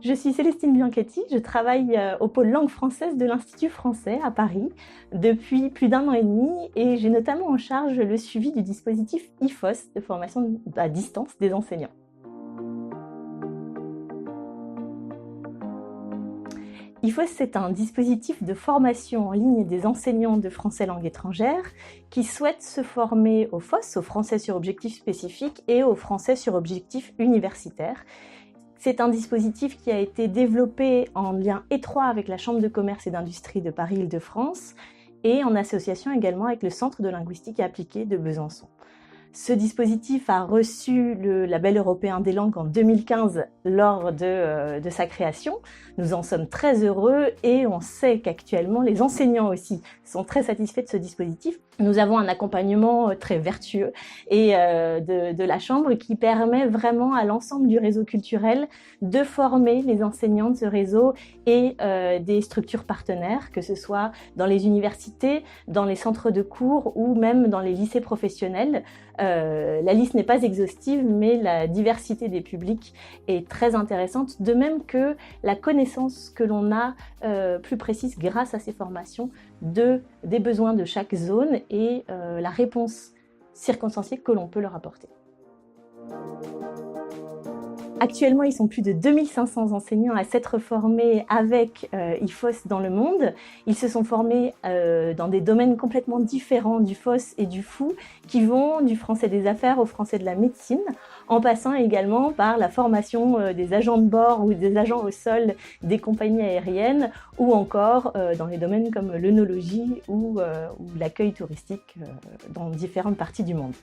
Je suis Célestine Bianchetti, je travaille au pôle langue française de l'Institut français à Paris depuis plus d'1 an et demi et j'ai notamment en charge le suivi du dispositif IFOS de formation à distance des enseignants. IFOS, c'est un dispositif de formation en ligne des enseignants de français langue étrangère qui souhaitent se former au FOS, au français sur objectif spécifique, et au français sur objectif universitaire. C'est un dispositif qui a été développé en lien étroit avec la Chambre de commerce et d'industrie de Paris-Île-de-France et en association également avec le Centre de linguistique appliquée de Besançon. Ce dispositif a reçu le label européen des langues en 2015 lors de sa création. Nous en sommes très heureux et on sait qu'actuellement les enseignants aussi sont très satisfaits de ce dispositif. Nous avons un accompagnement très vertueux et de la Chambre qui permet vraiment à l'ensemble du réseau culturel de former les enseignants de ce réseau et des structures partenaires, que ce soit dans les universités, dans les centres de cours ou même dans les lycées professionnels. La liste n'est pas exhaustive, mais la diversité des publics est très intéressante, de même que la connaissance que l'on a plus précise grâce à ces formations des besoins de chaque zone et la réponse circonstanciée que l'on peut leur apporter. Actuellement, ils sont plus de 2500 enseignants à s'être formés avec IFOS dans le monde. Ils se sont formés dans des domaines complètement différents du FOS et du FOU, qui vont du français des affaires au français de la médecine, en passant également par la formation des agents de bord ou des agents au sol des compagnies aériennes, ou encore dans les domaines comme l'œnologie ou l'accueil touristique dans différentes parties du monde.